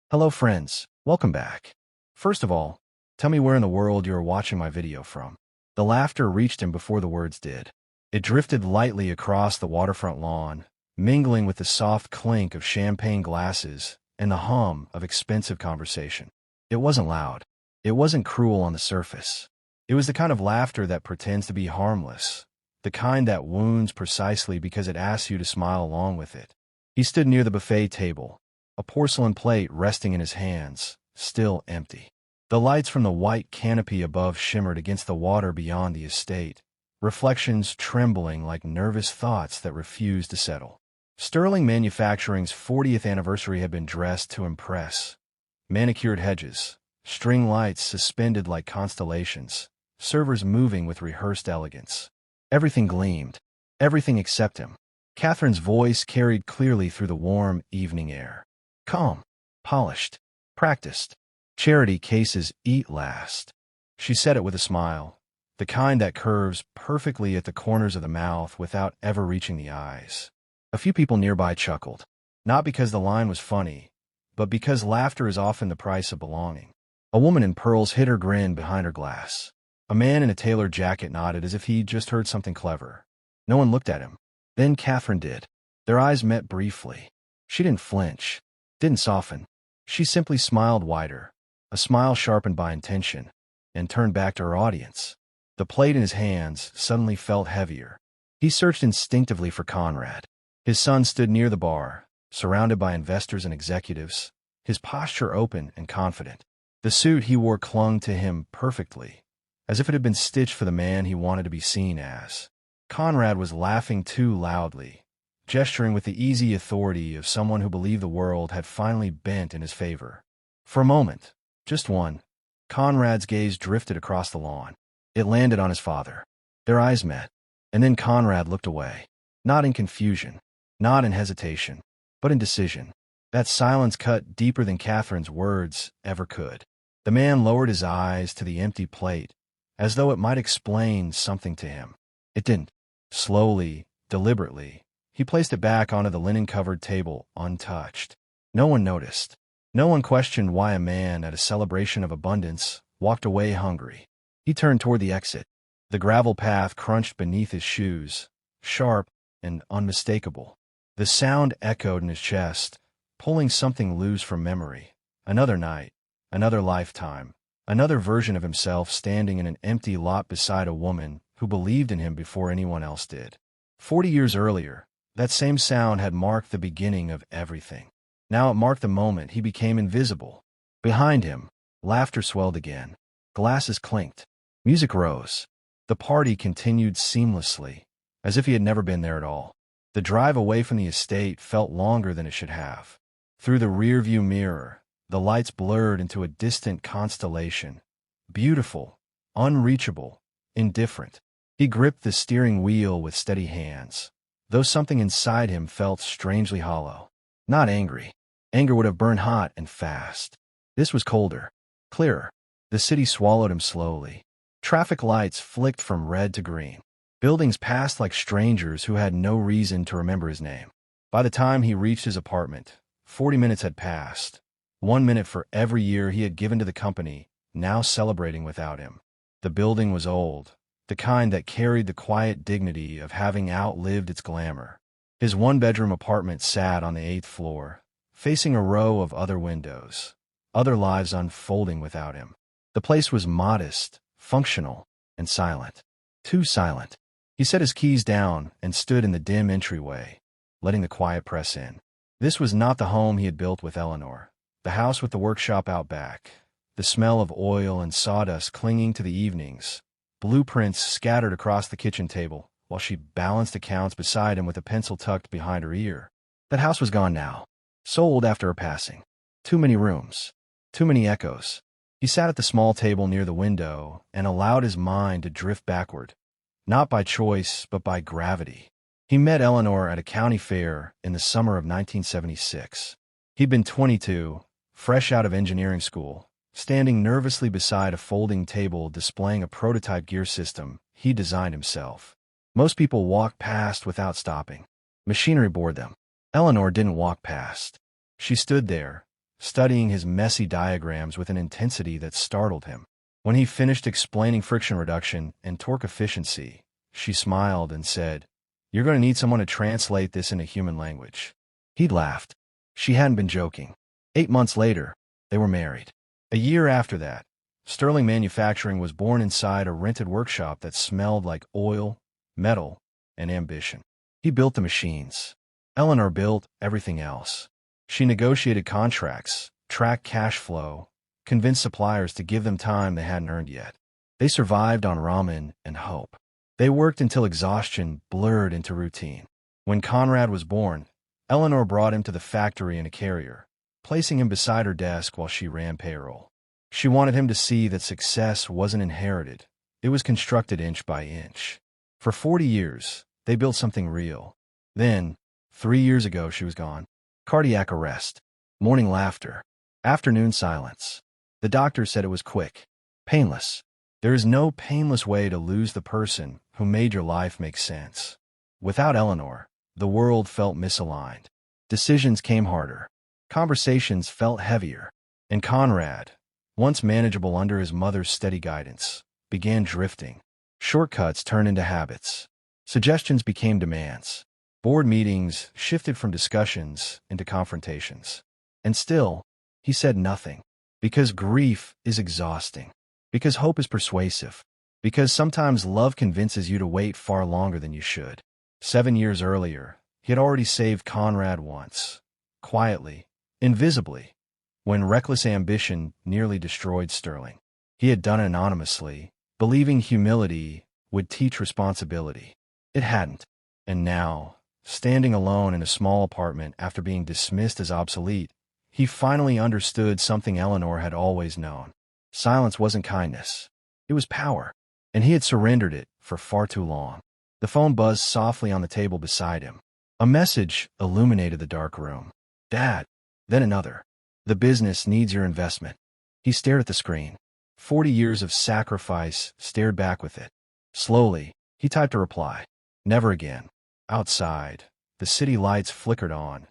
Hello friends, welcome back. First of all, tell me where in the world you are watching my video from. The laughter reached him before the words did. It drifted lightly across the waterfront lawn, mingling with the soft clink of champagne glasses and the hum of expensive conversation. It wasn't loud. It wasn't cruel on the surface. It was the kind of laughter that pretends to be harmless, the kind that wounds precisely because it asks you to smile along with it. He stood near the buffet table, a porcelain plate resting in his hands, still empty. The lights from the white canopy above shimmered against the water beyond the estate, reflections trembling like nervous thoughts that refused to settle. Sterling Manufacturing's 40th anniversary had been dressed to impress. Manicured hedges, string lights suspended like constellations, servers moving with rehearsed elegance. Everything gleamed, everything except him. Catherine's voice carried clearly through the warm evening air. Calm, polished, practiced. Charity cases eat last. She said it with a smile, the kind that curves perfectly at the corners of the mouth without ever reaching the eyes. A few people nearby chuckled, not because the line was funny, but because laughter is often the price of belonging. A woman in pearls hid her grin behind her glass. A man in a tailored jacket nodded as if he'd just heard something clever. No one looked at him. Then Catherine did. Their eyes met briefly. She didn't flinch, didn't soften. She simply smiled wider, a smile sharpened by intention, and turned back to her audience. The plate in his hands suddenly felt heavier. He searched instinctively for Conrad. His son stood near the bar, surrounded by investors and executives, his posture open and confident. The suit he wore clung to him perfectly, as if it had been stitched for the man he wanted to be seen as. Conrad was laughing too loudly, gesturing with the easy authority of someone who believed the world had finally bent in his favor. For a moment, just one, Conrad's gaze drifted across the lawn. It landed on his father. Their eyes met, and then Conrad looked away, not in confusion, not in hesitation, but in decision. That silence cut deeper than Catherine's words ever could. The man lowered his eyes to the empty plate, as though it might explain something to him. It didn't. Slowly, deliberately, he placed it back onto the linen-covered table, untouched. No one noticed. No one questioned why a man at a celebration of abundance walked away hungry. He turned toward the exit. The gravel path crunched beneath his shoes, sharp and unmistakable. The sound echoed in his chest, pulling something loose from memory. Another night, another lifetime, another version of himself standing in an empty lot beside a woman who believed in him before anyone else did. 40 years earlier, that same sound had marked the beginning of everything. Now it marked the moment he became invisible. Behind him, laughter swelled again. Glasses clinked. Music rose. The party continued seamlessly, as if he had never been there at all. The drive away from the estate felt longer than it should have. Through the rearview mirror, the lights blurred into a distant constellation. Beautiful, unreachable, indifferent. He gripped the steering wheel with steady hands, though something inside him felt strangely hollow. Not angry. Anger would have burned hot and fast. This was colder, clearer. The city swallowed him slowly. Traffic lights flicked from red to green. Buildings passed like strangers who had no reason to remember his name. By the time he reached his apartment, 40 minutes had passed. 1 minute for every year he had given to the company, now celebrating without him. The building was old, the kind that carried the quiet dignity of having outlived its glamour. His one-bedroom apartment sat on the 8th floor, facing a row of other windows, other lives unfolding without him. The place was modest, functional, and silent. Too silent. He set his keys down and stood in the dim entryway, letting the quiet press in. This was not the home he had built with Eleanor. The house with the workshop out back, the smell of oil and sawdust clinging to the evenings, blueprints scattered across the kitchen table, while she balanced accounts beside him with a pencil tucked behind her ear. That house was gone now, sold after her passing. Too many rooms, too many echoes. He sat at the small table near the window and allowed his mind to drift backward, not by choice but by gravity. He met Eleanor at a county fair in the summer of 1976. He'd been 22, fresh out of engineering school, standing nervously beside a folding table displaying a prototype gear system he designed himself. Most people walked past without stopping. Machinery bored them. Eleanor didn't walk past. She stood there, studying his messy diagrams with an intensity that startled him. When he finished explaining friction reduction and torque efficiency, she smiled and said, "You're going to need someone to translate this into human language." He'd laughed. She hadn't been joking. 8 months later, they were married. A year after that, Sterling Manufacturing was born inside a rented workshop that smelled like oil, metal, and ambition. He built the machines. Eleanor built everything else. She negotiated contracts, tracked cash flow, convinced suppliers to give them time they hadn't earned yet. They survived on ramen and hope. They worked until exhaustion blurred into routine. When Conrad was born, Eleanor brought him to the factory in a carrier, placing him beside her desk while she ran payroll. She wanted him to see that success wasn't inherited. It was constructed inch by inch. For 40 years, they built something real. Then, 3 years ago, she was gone. Cardiac arrest. Morning laughter. Afternoon silence. The doctor said it was quick. Painless. There is no painless way to lose the person who made your life make sense. Without Eleanor, the world felt misaligned. Decisions came harder. Conversations felt heavier. And Conrad, once manageable under his mother's steady guidance, began drifting. Shortcuts turned into habits. Suggestions became demands. Board meetings shifted from discussions into confrontations. And still, he said nothing. Because grief is exhausting. Because hope is persuasive. Because sometimes love convinces you to wait far longer than you should. 7 years earlier, he had already saved Conrad once. Quietly, invisibly, when reckless ambition nearly destroyed Sterling. He had done it anonymously, believing humility would teach responsibility. It hadn't. And now, standing alone in a small apartment after being dismissed as obsolete, he finally understood something Eleanor had always known. Silence wasn't kindness. It was power. And he had surrendered it for far too long. The phone buzzed softly on the table beside him. A message illuminated the dark room. "Dad." Then another. "The business needs your investment." He stared at the screen. 40 years of sacrifice stared back with it. Slowly, he typed a reply. Never again. Outside, the city lights flickered on,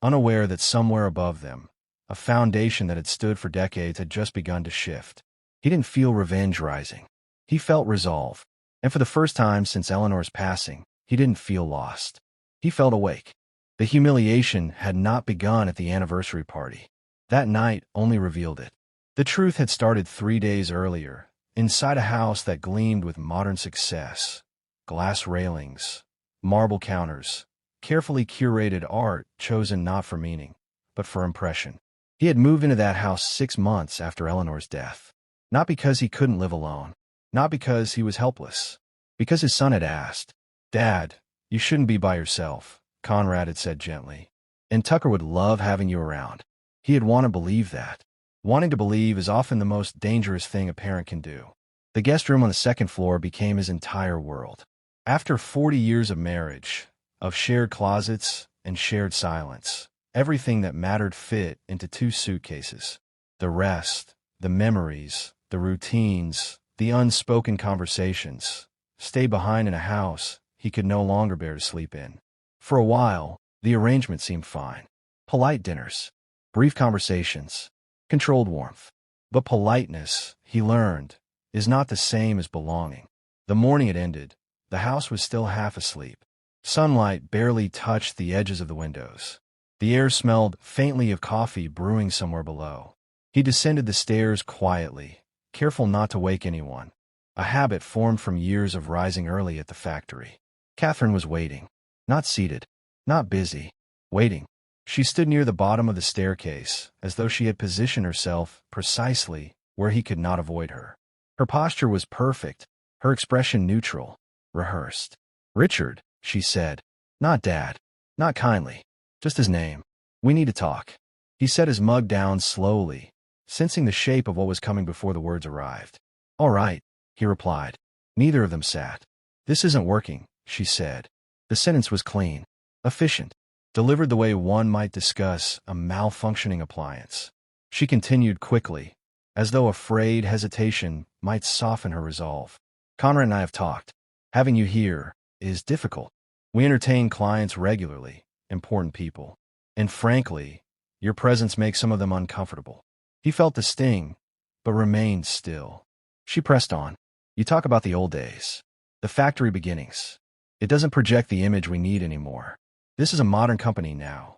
unaware that somewhere above them, a foundation that had stood for decades had just begun to shift. He didn't feel revenge rising. He felt resolve. And for the first time since Eleanor's passing, he didn't feel lost. He felt awake. The humiliation had not begun at the anniversary party. That night only revealed it. The truth had started 3 days earlier, inside a house that gleamed with modern success. Glass railings, marble counters, carefully curated art chosen not for meaning, but for impression. He had moved into that house 6 months after Eleanor's death. Not because he couldn't live alone. Not because he was helpless. Because his son had asked. "Dad, you shouldn't be by yourself," Conrad had said gently. "And Tucker would love having you around." He had wanted to believe that. Wanting to believe is often the most dangerous thing a parent can do. The guest room on the second floor became his entire world. After 40 years of marriage, of shared closets and shared silence, everything that mattered fit into 2 suitcases. The rest, the memories, the routines, the unspoken conversations, stayed behind in a house he could no longer bear to sleep in. For a while, the arrangement seemed fine. Polite dinners, brief conversations, controlled warmth. But politeness, he learned, is not the same as belonging. The morning it ended, the house was still half asleep. Sunlight barely touched the edges of the windows. The air smelled faintly of coffee brewing somewhere below. He descended the stairs quietly, careful not to wake anyone, a habit formed from years of rising early at the factory. Catherine was waiting. Not seated, not busy, waiting. She stood near the bottom of the staircase, as though she had positioned herself precisely where he could not avoid her. Her posture was perfect, her expression neutral, rehearsed. "Richard," she said. "Not Dad. Not kindly. Just his name. We need to talk." He set his mug down slowly, sensing the shape of what was coming before the words arrived. "All right," he replied. Neither of them sat. "This isn't working," she said. The sentence was clean, efficient, delivered the way one might discuss a malfunctioning appliance. She continued quickly, as though afraid hesitation might soften her resolve. "Conrad and I have talked. Having you here is difficult. We entertain clients regularly, important people. And frankly, Your presence makes some of them uncomfortable. He felt the sting, but remained still. She pressed on. You talk about the old days. The factory beginnings. It doesn't project the image we need anymore. This is a modern company now.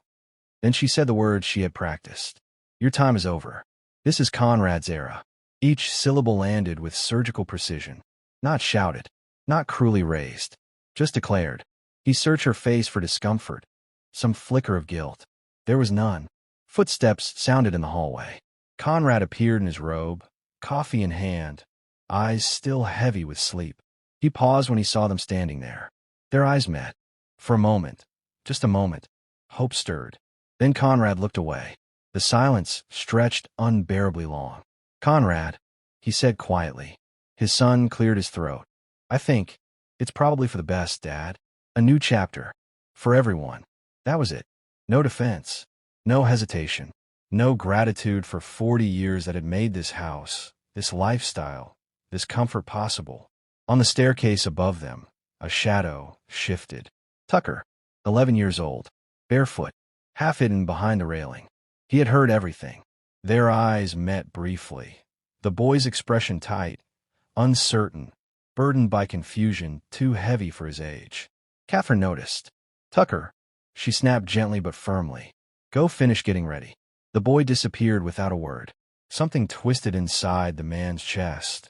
Then she said the words she had practiced. Your time is over. This is Conrad's era. Each syllable landed with surgical precision. Not shouted. Not cruelly raised. Just declared. He searched her face for discomfort. Some flicker of guilt. There was none. Footsteps sounded in the hallway. Conrad appeared in his robe, coffee in hand, eyes still heavy with sleep. He paused when he saw them standing there. Their eyes met. For a moment, just a moment, hope stirred. Then Conrad looked away. The silence stretched unbearably long. Conrad, he said quietly. His son cleared his throat. I think it's probably for the best, Dad. A new chapter. For everyone. That was it. No defense. No hesitation. No gratitude for 40 years that had made this house, this lifestyle, this comfort possible. On the staircase above them, a shadow shifted. Tucker, 11 years old, barefoot, half hidden behind the railing. He had heard everything. Their eyes met briefly. The boy's expression tight, uncertain, burdened by confusion too heavy for his age. Catherine noticed. Tucker, she snapped gently but firmly. Go finish getting ready. The boy disappeared without a word. Something twisted inside the man's chest.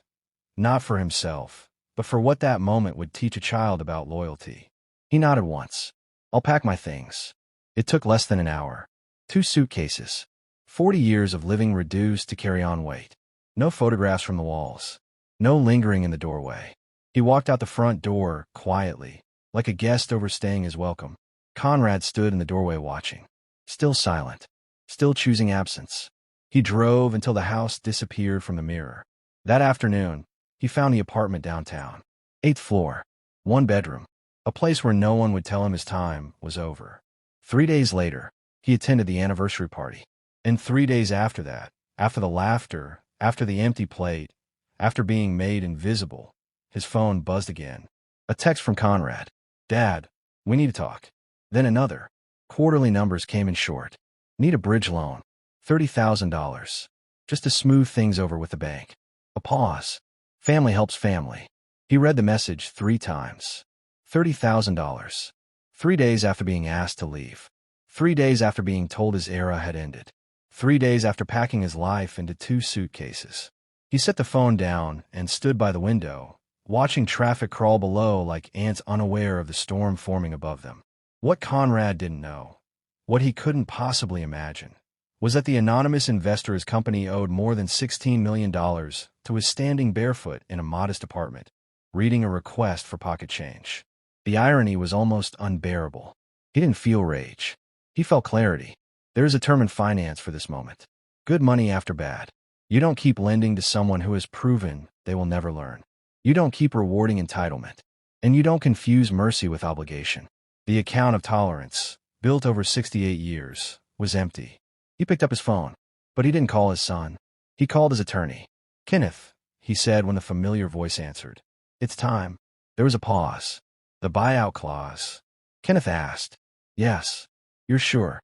Not for himself, but for what that moment would teach a child about loyalty. He nodded once. I'll pack my things. It took less than an hour. 2 suitcases. 40 years of living reduced to carry-on weight. No photographs from the walls. No lingering in the doorway. He walked out the front door quietly, like a guest overstaying his welcome. Conrad stood in the doorway watching. Still silent. Still choosing absence. He drove until the house disappeared from the mirror. That afternoon, he found the apartment downtown. 8th floor. 1 bedroom. A place where no one would tell him his time was over. 3 days later, he attended the anniversary party. And 3 days after that, after the laughter, after the empty plate, after being made invisible, his phone buzzed again. A text from Conrad. Dad, we need to talk. Then another. Quarterly numbers came in short. Need a bridge loan. $30,000. Just to smooth things over with the bank. A pause. Family helps family. He read the message 3 times. $30,000. 3 days after being asked to leave. 3 days after being told his era had ended. 3 days after packing his life into 2 suitcases. He set the phone down and stood by the window, watching traffic crawl below like ants unaware of the storm forming above them. What Conrad didn't know, what he couldn't possibly imagine, was that the anonymous investor his company owed more than $16 million to was standing barefoot in a modest apartment, reading a request for pocket change. The irony was almost unbearable. He didn't feel rage. He felt clarity. There is a term in finance for this moment. Good money after bad. You don't keep lending to someone who has proven they will never learn. You don't keep rewarding entitlement. And you don't confuse mercy with obligation. The account of tolerance, built over 68 years, was empty. He picked up his phone, but he didn't call his son. He called his attorney. Kenneth, he said when the familiar voice answered. It's time. There was a pause. The buyout clause. Kenneth asked. Yes. You're sure?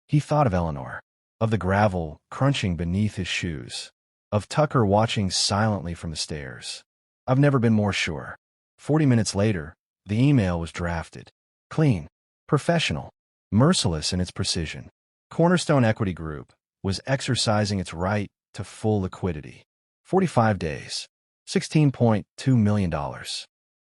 He thought of Eleanor, of the gravel crunching beneath his shoes, of Tucker watching silently from the stairs. I've never been more sure. 40 minutes later, the email was drafted. Clean, professional, merciless in its precision. Cornerstone Equity Group was exercising its right to full liquidity. 45 days, $16.2 million,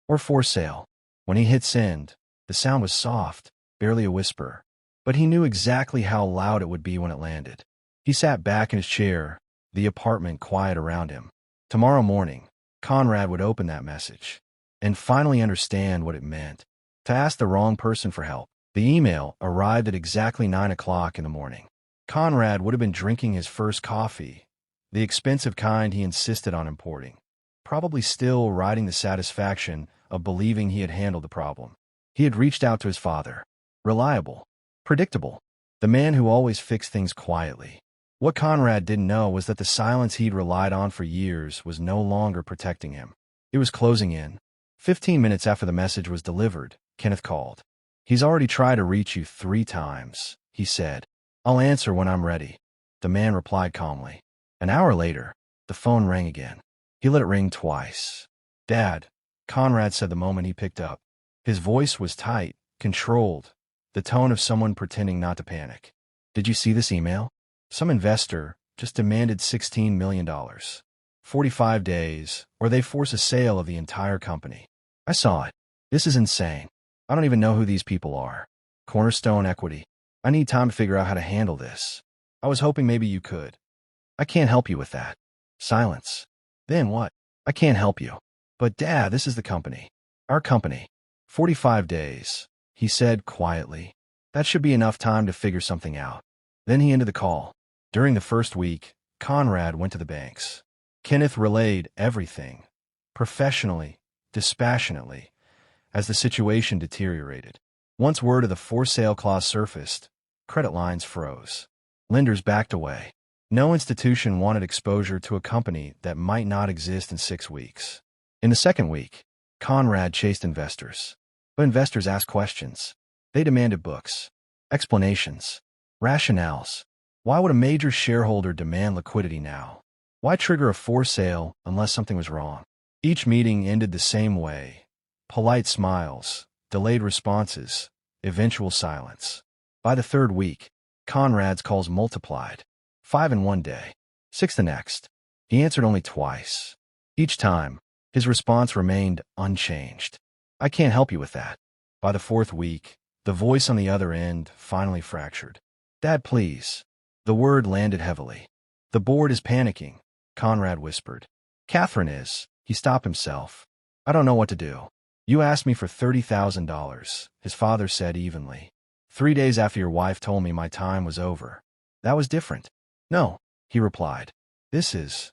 or for sale. When he hit send, the sound was soft, barely a whisper, but he knew exactly how loud it would be when it landed. He sat back in his chair, the apartment quiet around him. Tomorrow morning, Conrad would open that message and finally understand what it meant. To ask the wrong person for help. The email arrived at exactly 9 o'clock in the morning. Conrad would have been drinking his first coffee, the expensive kind he insisted on importing, probably still riding the satisfaction of believing he had handled the problem. He had reached out to his father. Reliable. Predictable. The man who always fixed things quietly. What Conrad didn't know was that the silence he'd relied on for years was no longer protecting him. It was closing in. 15 minutes after the message was delivered, Kenneth called. He's already tried to reach you 3 times, he said. I'll answer when I'm ready, the man replied calmly. An hour later, the phone rang again. He let it ring twice. Dad, Conrad said the moment he picked up. His voice was tight, controlled, the tone of someone pretending not to panic. Did you see this email? Some investor just demanded $16 million. 45 days, or they force a sale of the entire company. I saw it. This is insane. I don't even know who these people are. Cornerstone Equity. I need time to figure out how to handle this. I was hoping maybe you could. I can't help you with that. Silence. Then what? I can't help you. But Dad, this is the company. Our company. 45 days, he said quietly. That should be enough time to figure something out. Then he ended the call. During the first week, Conrad went to the banks. Kenneth relayed everything, professionally, dispassionately, as the situation deteriorated. Once word of the for-sale clause surfaced, credit lines froze. Lenders backed away. No institution wanted exposure to a company that might not exist in 6 weeks. In the second week, Conrad chased investors. But investors asked questions. They demanded books, explanations, rationales. Why would a major shareholder demand liquidity now? Why trigger a for-sale unless something was wrong? Each meeting ended the same way. Polite smiles, delayed responses, eventual silence. By the third week, Conrad's calls multiplied. 5 in one day, 6 the next. He answered only twice. Each time, his response remained unchanged. I can't help you with that. By the fourth week, the voice on the other end finally fractured. Dad, please. The word landed heavily. The board is panicking, Conrad whispered. Catherine is. He stopped himself. I don't know what to do. You asked me for $30,000, his father said evenly. 3 days after your wife told me my time was over. That was different. No, he replied. This is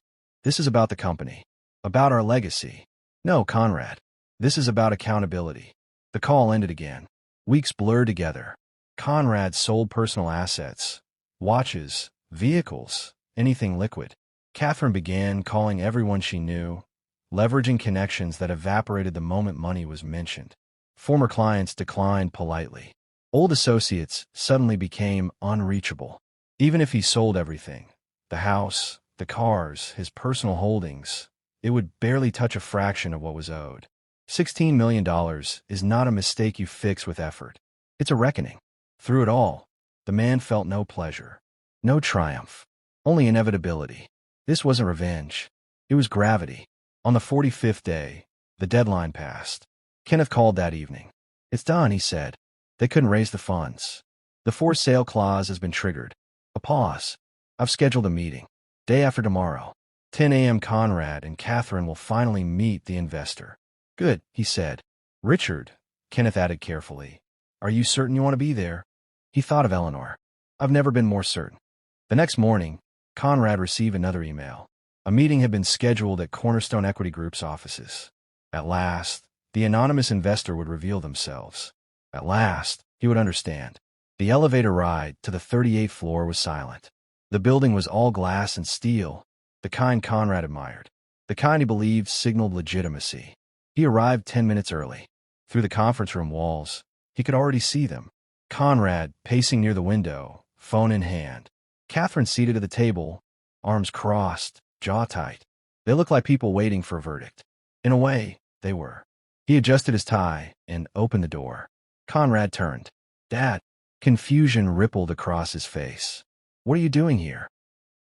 about the company. About our legacy. No, Conrad. This is about accountability. The call ended again. Weeks blurred together. Conrad sold personal assets, watches, vehicles, anything liquid. Catherine began calling everyone she knew, leveraging connections that evaporated the moment money was mentioned. Former clients declined politely. Old associates suddenly became unreachable. Even if he sold everything, the house, the cars, his personal holdings, it would barely touch a fraction of what was owed. $16 million is not a mistake you fix with effort. It's a reckoning. Through it all, the man felt no pleasure, no triumph, only inevitability. This wasn't revenge. It was gravity. On the 45th day, the deadline passed. Kenneth called that evening. It's done, he said. They couldn't raise the funds. The for-sale clause has been triggered. A pause. I've scheduled a meeting. Day after tomorrow. 10 a.m. Conrad and Catherine will finally meet the investor. Good, he said. Richard, Kenneth added carefully. Are you certain you want to be there? He thought of Eleanor. I've never been more certain. The next morning, Conrad received another email. A meeting had been scheduled at Cornerstone Equity Group's offices. At last, the anonymous investor would reveal themselves. At last, he would understand. The elevator ride to the 38th floor was silent. The building was all glass and steel, the kind Conrad admired, the kind he believed signaled legitimacy. He arrived 10 minutes early. Through the conference room walls, he could already see them. Conrad, pacing near the window, phone in hand. Catherine seated at the table, arms crossed, jaw tight. They looked like people waiting for a verdict. In a way, they were. He adjusted his tie and opened the door. Conrad turned. Dad. Confusion rippled across his face. What are you doing here?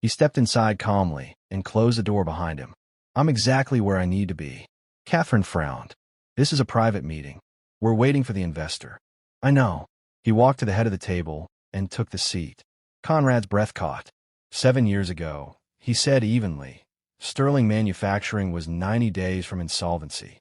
He stepped inside calmly and closed the door behind him. I'm exactly where I need to be. Catherine frowned. This is a private meeting. We're waiting for the investor. I know. He walked to the head of the table and took the seat. Conrad's breath caught. 7 years ago, he said evenly, Sterling Manufacturing was 90 days from insolvency.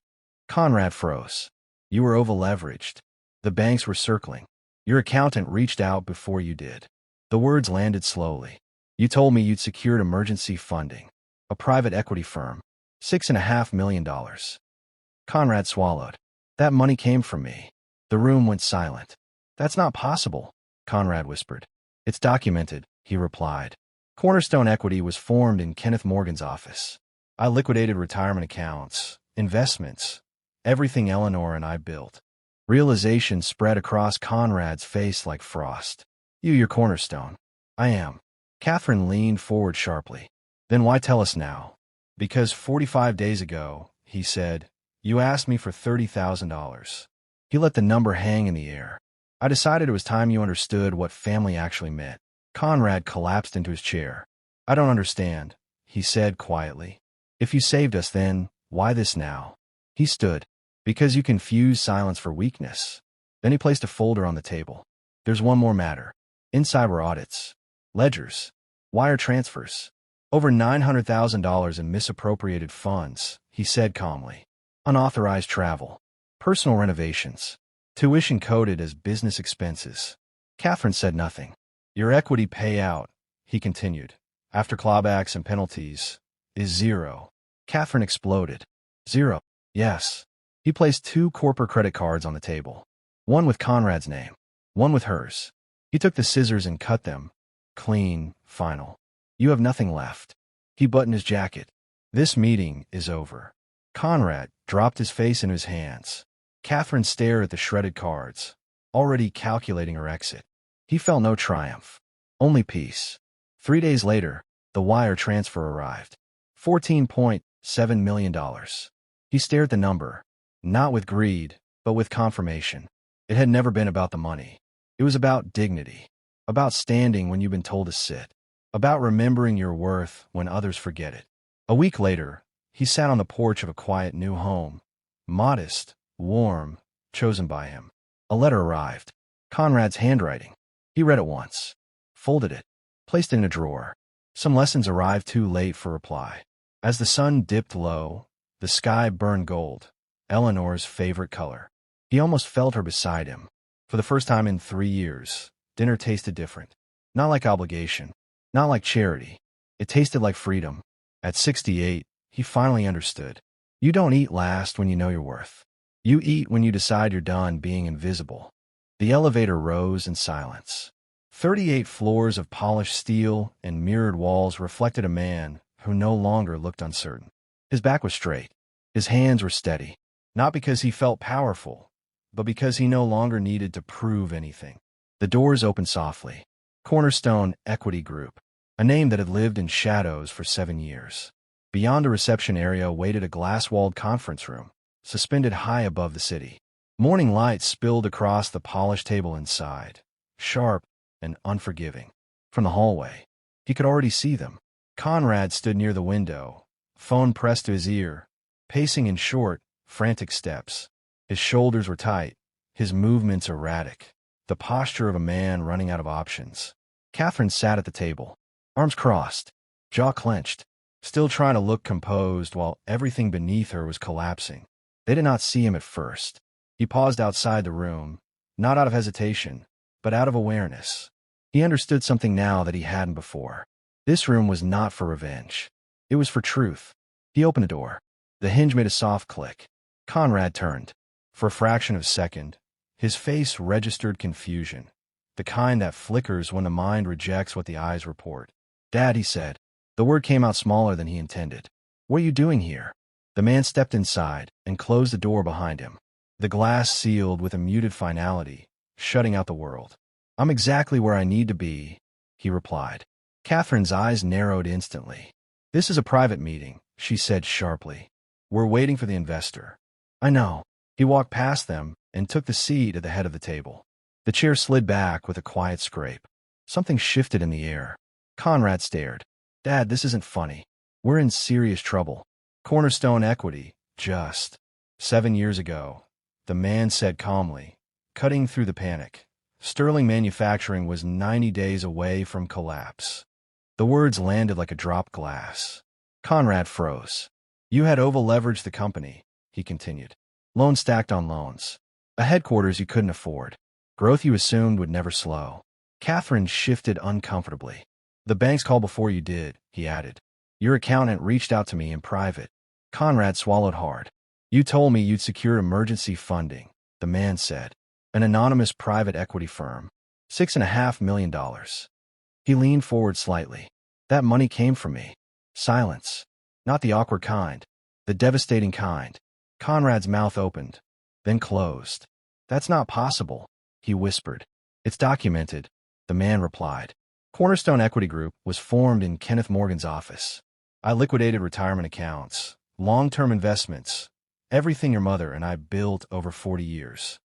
Conrad froze. You were over-leveraged. The banks were circling. Your accountant reached out before you did. The words landed slowly. You told me you'd secured emergency funding. A private equity firm. $6.5 million. Conrad swallowed. That money came from me. The room went silent. That's not possible, Conrad whispered. It's documented, he replied. Cornerstone Equity was formed in Kenneth Morgan's office. I liquidated retirement accounts, investments, everything Eleanor and I built. Realization spread across Conrad's face like frost. Your Cornerstone. I am. Catherine leaned forward sharply. Then why tell us now? Because 45 days ago, he said, you asked me for $30,000. He let the number hang in the air. I decided it was time you understood what family actually meant. Conrad collapsed into his chair. I don't understand, he said quietly. If you saved us then, why this now? He stood. Because you confuse silence for weakness. Then he placed a folder on the table. There's one more matter. Inside were audits. Ledgers. Wire transfers. Over $900,000 in misappropriated funds, he said calmly. Unauthorized travel. Personal renovations. Tuition coded as business expenses. Catherine said nothing. Your equity payout, he continued, after clawbacks and penalties, is zero. Catherine exploded. Zero. Yes. He placed 2 corporate credit cards on the table. One with Conrad's name. One with hers. He took the scissors and cut them. Clean, final. You have nothing left. He buttoned his jacket. This meeting is over. Conrad dropped his face in his hands. Catherine stared at the shredded cards, already calculating her exit. He felt no triumph, only peace. 3 days later, the wire transfer arrived. $14.7 million. He stared at the number, not with greed, but with confirmation. It had never been about the money. It was about dignity, about standing when you've been told to sit, about remembering your worth when others forget it. A week later, he sat on the porch of a quiet new home, modest, warm, chosen by him. A letter arrived. Conrad's handwriting. He read it once, folded it, placed it in a drawer. Some lessons arrived too late for reply. As the sun dipped low, the sky burned gold, Eleanor's favorite color. He almost felt her beside him. For the first time in 3 years, dinner tasted different. Not like obligation, not like charity. It tasted like freedom. At 68, he finally understood. You don't eat last when you know your worth. You eat when you decide you're done being invisible. The elevator rose in silence. 38 floors of polished steel and mirrored walls reflected a man who no longer looked uncertain. His back was straight. His hands were steady, not because he felt powerful, but because he no longer needed to prove anything. The doors opened softly. Cornerstone Equity Group, a name that had lived in shadows for 7 years. Beyond a reception area waited a glass-walled conference room, suspended high above the city. Morning light spilled across the polished table inside, sharp and unforgiving. From the hallway, he could already see them. Conrad stood near the window, phone pressed to his ear, pacing in short, frantic steps. His shoulders were tight, his movements erratic, the posture of a man running out of options. Catherine sat at the table, arms crossed, jaw clenched, still trying to look composed while everything beneath her was collapsing. They did not see him at first. He paused outside the room, not out of hesitation, but out of awareness. He understood something now that he hadn't before. This room was not for revenge. It was for truth. He opened the door. The hinge made a soft click. Conrad turned. For a fraction of a second, his face registered confusion, the kind that flickers when the mind rejects what the eyes report. Dad, he said. The word came out smaller than he intended. What are you doing here? The man stepped inside and closed the door behind him. The glass sealed with a muted finality, shutting out the world. I'm exactly where I need to be, he replied. Catherine's eyes narrowed instantly. This is a private meeting, she said sharply. We're waiting for the investor. I know. He walked past them and took the seat at the head of the table. The chair slid back with a quiet scrape. Something shifted in the air. Conrad stared. Dad, this isn't funny. We're in serious trouble. Cornerstone Equity, just 7 years ago, the man said calmly, cutting through the panic. Sterling Manufacturing was 90 days away from collapse. The words landed like a dropped glass. Conrad froze. You had over-leveraged the company, he continued. Loans stacked on loans. A headquarters you couldn't afford. Growth you assumed would never slow. Catherine shifted uncomfortably. The banks called before you did, he added. Your accountant reached out to me in private. Conrad swallowed hard. You told me you'd secured emergency funding, the man said. An anonymous private equity firm. $6.5 million. He leaned forward slightly. That money came from me. Silence. Not the awkward kind. The devastating kind. Conrad's mouth opened, then closed. That's not possible, he whispered. It's documented, the man replied. Cornerstone Equity Group was formed in Kenneth Morgan's office. I liquidated retirement accounts, long-term investments, everything your mother and I built over 40 years.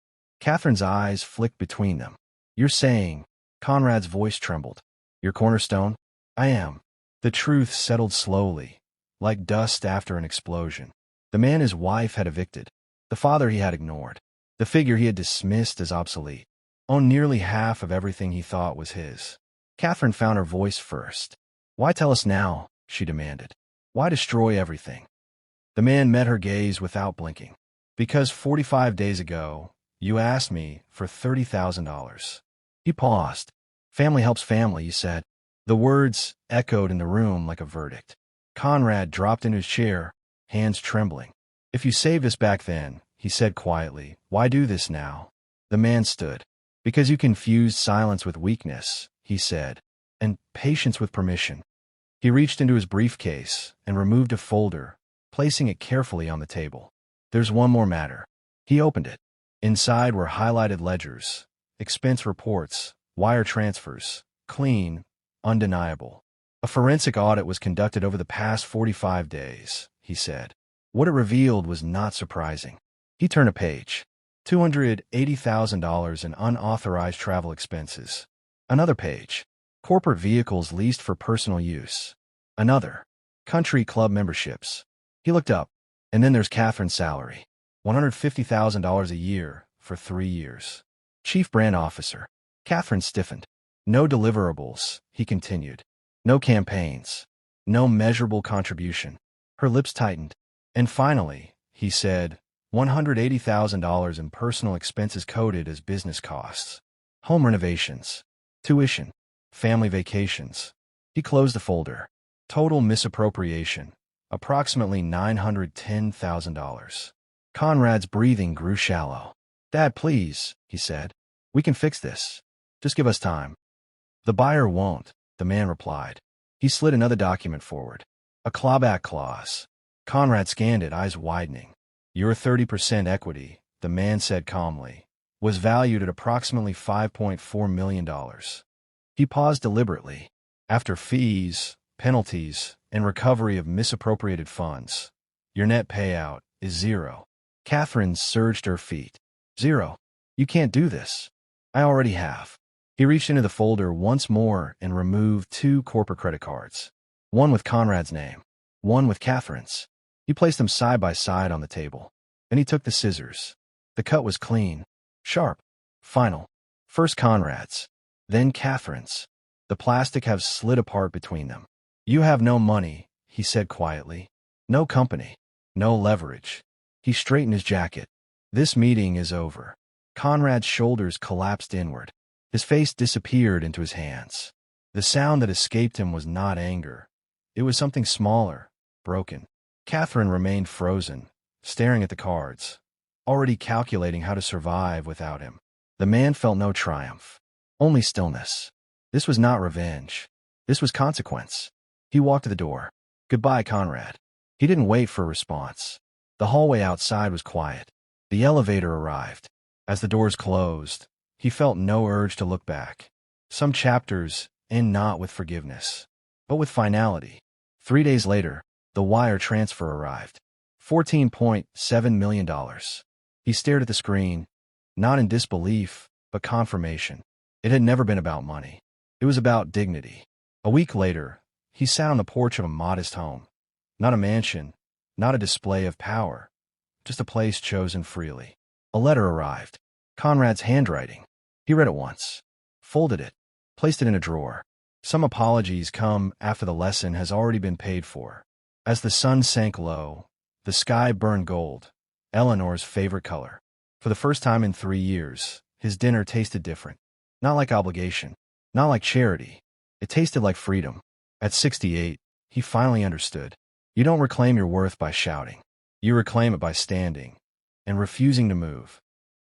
Catherine's eyes flicked between them. You're saying, Conrad's voice trembled, you're Cornerstone? I am. The truth settled slowly, like dust after an explosion. The man his wife had evicted, the father he had ignored, the figure he had dismissed as obsolete, owned nearly half of everything he thought was his. Catherine found her voice first. Why tell us now? She demanded. Why destroy everything? The man met her gaze without blinking. Because 45 days ago, you asked me for $30,000. He paused. Family helps family, you said. The words echoed in the room like a verdict. Conrad dropped into his chair, hands trembling. If you saved us back then, he said quietly, why do this now? The man stood. Because you confused silence with weakness, he said, and patience with permission. He reached into his briefcase and removed a folder, placing it carefully on the table. There's one more matter. He opened it. Inside were highlighted ledgers, expense reports, wire transfers, clean, undeniable. A forensic audit was conducted over the past 45 days, he said. What it revealed was not surprising. He turned a page. $280,000 in unauthorized travel expenses. Another page. Corporate vehicles leased for personal use. Another. Country club memberships. He looked up. And then there's Catherine's salary. $150,000 a year for 3 years. Chief Brand Officer. Catherine stiffened. No deliverables, he continued. No campaigns. No measurable contribution. Her lips tightened. And finally, he said, $180,000 in personal expenses coded as business costs. Home renovations. Tuition. Family vacations. He closed the folder. Total misappropriation. Approximately $910,000. Conrad's breathing grew shallow. Dad, please, he said. We can fix this. Just give us time. The buyer won't, the man replied. He slid another document forward. A clawback clause. Conrad scanned it, eyes widening. Your 30% equity, the man said calmly, was valued at approximately $5.4 million. He paused deliberately. After fees, penalties, and recovery of misappropriated funds, your net payout is zero. Catherine surged to her feet. Zero. You can't do this. I already have. He reached into the folder once more and removed 2 corporate credit cards. One with Conrad's name, one with Catherine's. He placed them side by side on the table. Then he took the scissors. The cut was clean, sharp, final. First Conrad's, then Catherine's. The plastic had slid apart between them. You have no money, he said quietly. No company. No leverage. He straightened his jacket. This meeting is over. Conrad's shoulders collapsed inward. His face disappeared into his hands. The sound that escaped him was not anger. It was something smaller, broken. Catherine remained frozen, staring at the cards, already calculating how to survive without him. The man felt no triumph, only stillness. This was not revenge. This was consequence. He walked to the door. Goodbye, Conrad. He didn't wait for a response. The hallway outside was quiet. The elevator arrived. As the doors closed, he felt no urge to look back. Some chapters end not with forgiveness, but with finality. 3 days later, the wire transfer arrived. $14.7 million. He stared at the screen, not in disbelief, but confirmation. It had never been about money. It was about dignity. A week later, he sat on the porch of a modest home. Not a mansion, not a display of power, just a place chosen freely. A letter arrived. Conrad's handwriting. He read it once, folded it, placed it in a drawer. Some apologies come after the lesson has already been paid for. As the sun sank low, the sky burned gold, Eleanor's favorite color. For the first time in 3 years, his dinner tasted different. Not like obligation, not like charity. It tasted like freedom. At 68, he finally understood. You don't reclaim your worth by shouting. You reclaim it by standing and refusing to move.